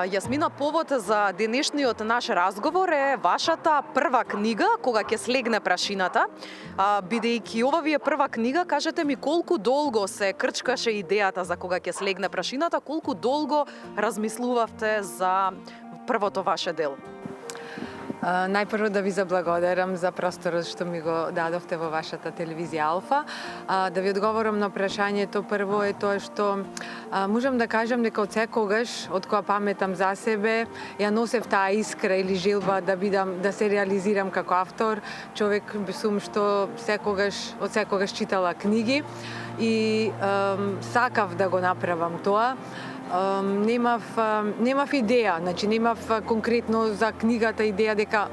Јасмина, повод за денешниот наш разговор е вашата прва книга Кога ќе слегне прашината. Бидејќи ова ви е прва книга, кажете ми колку долго се крчкаше идејата за Кога ќе слегне прашината, колку долго размислувавте за првото ваше дело? Најпрво да ви заблагодарам за просторот што ми го дадовте во вашата телевизија Алфа. Да ви одговорам на прашањето, прво е тоа што можам да кажам дека од секогаш, од кога паметам за себе, ја носев таа искра или желба да се реализирам како автор. Човек сум што од секогаш читала книги и сакав да го направам тоа. Немав идеја, значи немав конкретно за книгата идеја дека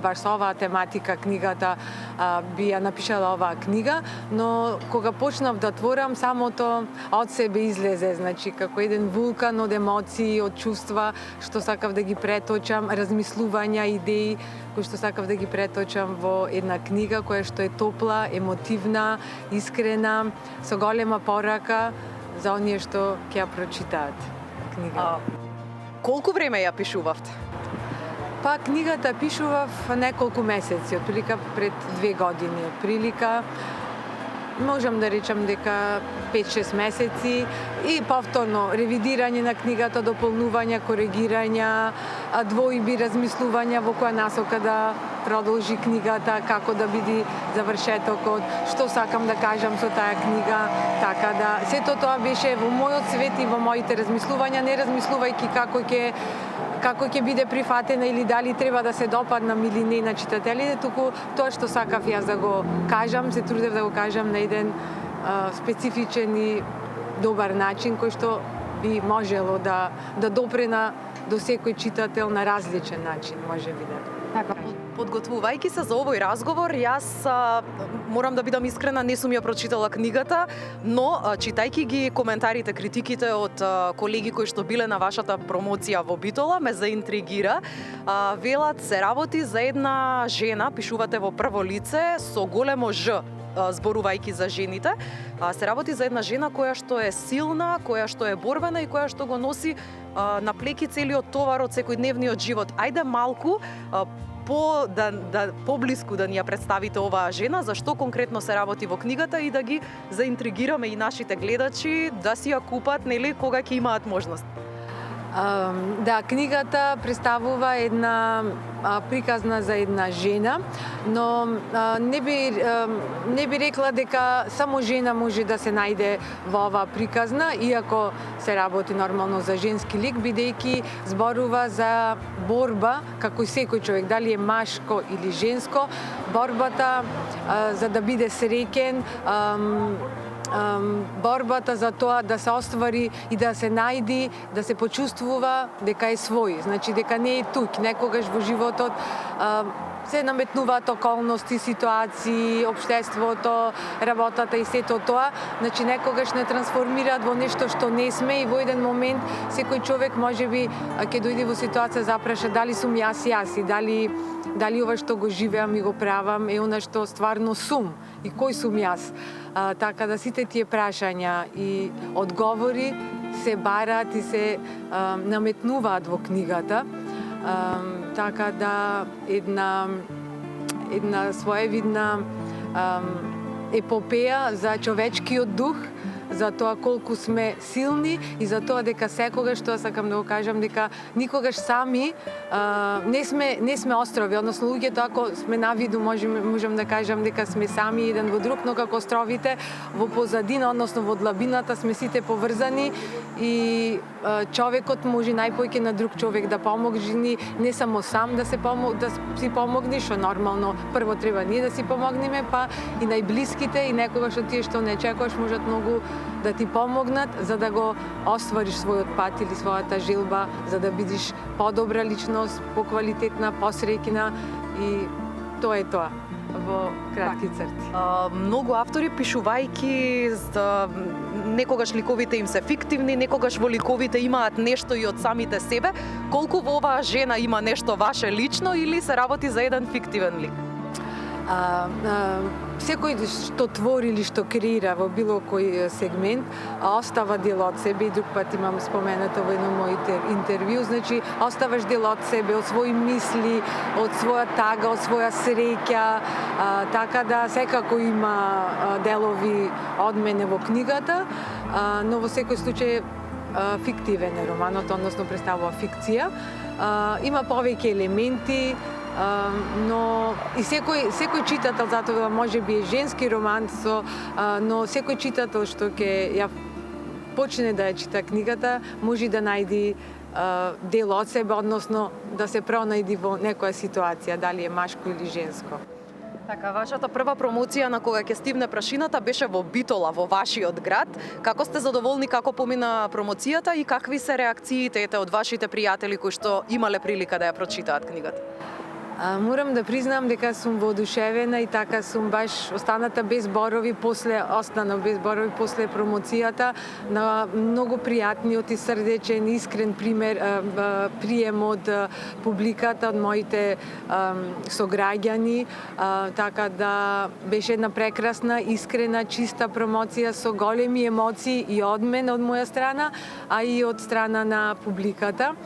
баш со оваа тематика книгата би ја напишала оваа книга, но кога почнав да творам, самото од себе излезе, значи како еден вулкан од емоции, од чувства што сакав да ги преточам, размислувања, идеи кои што сакав да ги преточам во една книга која што е топла, емотивна, искрена, со голема порака за оние што ќе ја прочитаат книга. Колку време ја пишувавте? Па книгата пишував неколку месеци, отприлика пред 2 години, отприлика можам да речам дека 5-6 месеци и повторно ревидирање на книгата, дополнувања, коригирања, двојби, размислувања во која насока да продолжи книгата, како да биде завршетокот, што сакам да кажам со таа книга, така да сето тоа беше во мојот свет и во моите размислувања, не размислувајќи како ќе биде прифатена или дали треба да се допаднам или не на читателите, туку тоа што сакав јас да го кажам, се трудев да го кажам на еден специфичен и добар начин кој што би можело да допрена до секој читател на различен начин, може би да. Така, подготвувајќи се за овој разговор, јас морам да бидам искрена, не сум ја прочитала книгата, но читајќи ги коментарите, критиките од колеги кои што биле на вашата промоција во Битола, ме заинтригира. Велат се работи за една жена, пишувате во прво лице со големо Ж, зборувајќи за жените, се работи за една жена која што е силна, која што е борбена и која што го носи на плеки целиот товар од секојдневниот живот. Ајде малку поблиску да ни ја представите оваа жена, за што конкретно се работи во книгата и да ги заинтригираме и нашите гледачи да си ја купат, нели, кога ќе имаат можност. Да, книгата представува една приказна за една жена, но не би рекла дека само жена може да се најде во оваа приказна, иако се работи нормално за женски лик, бидејќи зборува за борба, како и секој човек, дали е машко или женско, борбата за да биде среќен, борбата за тоа да се оствари и да се најди, да се почувствува дека е свој, значи дека не е тук. Некогаш во животот се наметнуваат околности, ситуации, општеството, работата и сето тоа, значи некогаш не трансформираат во нешто што не сме и во еден момент секој човек можеби ќе дојде во ситуација запраша дали сум јас и дали ова што го живеам и го правам е она што стварно сум и кој сум јас. Така да сите тие прашања и одговори се бараат и се наметнуваат во книгата. Така да една своевидна епопеја за човечкиот дух, за тоа колку сме силни и за тоа дека секогаш, тоа сакам да го кажам, дека никогаш сами не сме острови, односно луѓето ако сме на виду можам да кажам дека сме сами еден во друг, но како островите во позадина, односно во длабината сме сите поврзани и човекот може најпоќе на друг човек да помогне, не само сам да си помогне, што нормално прво треба ние да си помогнеме, па и најблиските и некогаш од тие што не чекаш можат многу да ти помогнат за да го оствариш својот пат или својата желба, за да бидеш подобра личност, поквалитетна, посреќна и тоа е тоа во кратки црти. Многу автори пишувајќи некогаш ликовите им се фиктивни, некогаш во ликовите имаат нешто и од самите себе. Колку во оваа жена има нешто ваше лично или се работи за еден фиктивен лик? Секој што твори или што креира во било кој сегмент, остава дел од себе, и друг пат имам споменато во едно моите интервју, значи оставаш дел од себе, од своји мисли, од своја тага, од своја среќа, така да секако има делови од мене во книгата, но во секој случај фиктивен е романот, односно представува фикција. Има повеќе елементи, но и секој читател, затоа може би е женски роман, но секој читател што ќе ја почне да ја чита книгата, може да најди дел од себе, односно да се пронајди во некоја ситуација, дали е машко или женско. Така, вашата прва промоција на кога ќе стивне прашината беше во Битола, во вашиот град. Како сте задоволни како помина промоцијата и какви се реакциите од вашите пријатели кои што имале прилика да ја прочитаат книгата? Морам да признам дека сум воодушевена и така сум баш останата без зборови после промоцијата, на многу пријатниот и срдечен, искрен прием од публиката, од моите сограѓани, така да беше една прекрасна, искрена, чиста промоција со големи емоции и од мен, од моја страна, а и од страна на публиката.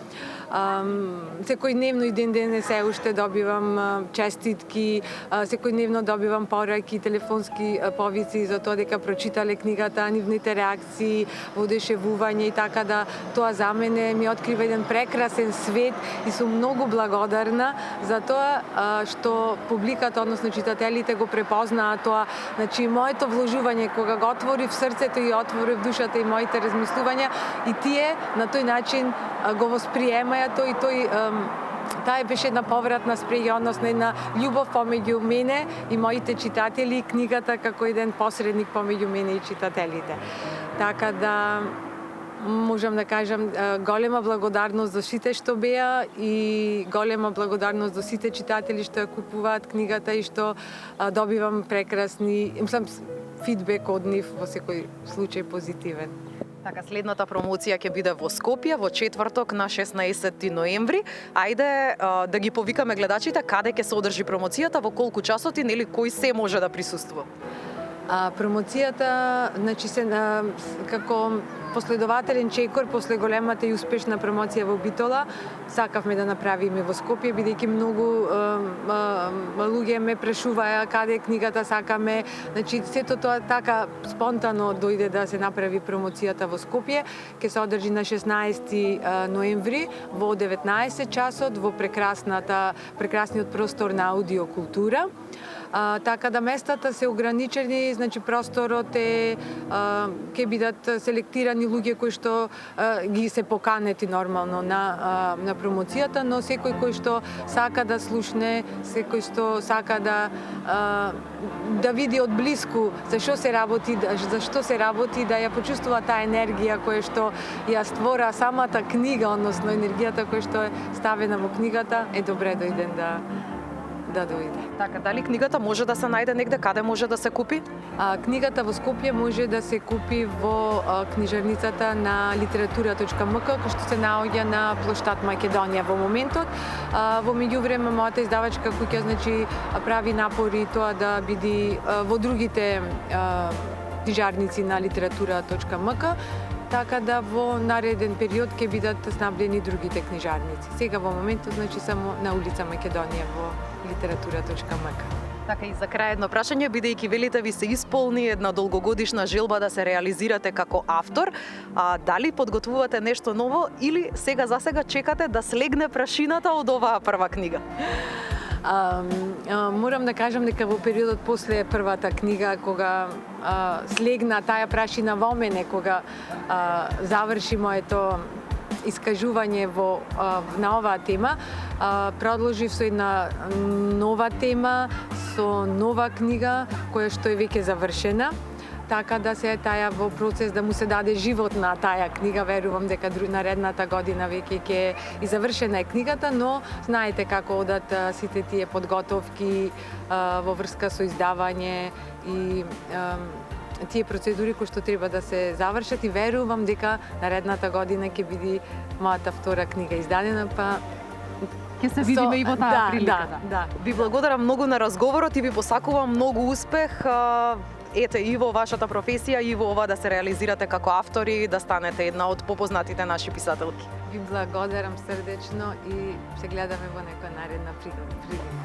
Секојдневно и ден се уште добивам честитки, секојдневно добивам пораки, телефонски повици за тоа дека прочитале книгата, нивните реакции, воодушевување, и така да тоа за мене ми открива еден прекрасен свет и сум многу благодарна за тоа што публиката, односно читателите го препознаа тоа. Значи моето вложување кога го отворив срцето и отворив душата и моите размислувања, и тие на тој начин го восприемаја тој и тој таа беше една повратна спрега, односно една љубов помеѓу мене и моите читатели, и книгата како еден посредник помеѓу мене и читателите. Така да можам да кажам голема благодарност за сите што беа и голема благодарност за сите читатели што ја купуваат книгата и што добивам прекрасни, фидбек од нив, во секој случај позитивен. Така, следната промоција ќе биде во Скопје во четврток на 16 ноември. Ајде да ги повикаме гледачите каде ќе се одржи промоцијата, во колку часоти, нели кој се може да присуствува? Промоцијата, значи се како последователен чекор после големата и успешна промоција во Битола, сакавме да направиме во Скопје, бидејќи многу луѓе ме прашуваа каде книгата сакаме. Значи сето тоа така спонтано дојде да се направи промоцијата во Скопје. Ќе се одржи на 16 ноември во 19 часот во прекрасниот простор на аудиокултура. Така да местата се ограничени, значи просторот е ќе бидат селектирани луѓе кои што ги се поканети нормално на промоцијата, но секој кој што сака да слушне, секој што сака да види од блиску за што се работи, да ја почувствува таа енергија која што ја створа самата книга, односно енергијата која што е ставена во книгата, е добре дојден да дојде. Така, дали книгата може да се најде негде, каде може да се купи? Книгата во Скопје може да се купи во книжарницата на литература.мк, кој што се наоѓа на плоштад Македонија во моментот. Во меѓувреме мојата издавачка куќа, значи, прави напори тоа да биде во другите книжарници на литература.мк, така да во нареден период ќе бидат снабдени другите книжарници. Сега во моментот, значи, само на улица Македонија во литература.мк. Така, и за крај едно прашање, бидејќи велите ви се исполни една долгогодишна желба да се реализирате како автор, дали подготвувате нешто ново или за сега чекате да слегне прашината од оваа прва книга? Морам да кажам дека во периодот после првата книга, кога слегна таа прашина во мене, кога заврши моето искажување на оваа тема, продолжив со една нова тема, со нова книга која што е веќе завршена. Така да се таја во процес да му се даде живот на таја книга. Верувам дека наредната година веќе ќе и завршена е книгата, но знаете како одат сите тие подготовки во врска со издавање и тие процедури кои што треба да се завршат, и верувам дека наредната година ќе биде мојата втора книга издадена, па ќе се видиме и во таа прилика. Да. Ви благодарам многу на разговорот и ви посакувам многу успех. Ете, и во вашата професија, и во ова да се реализирате како автори, да станете една од попознатите наши писателки. Ви благодарам срдечно и се гледаме во некоја наредна прилика.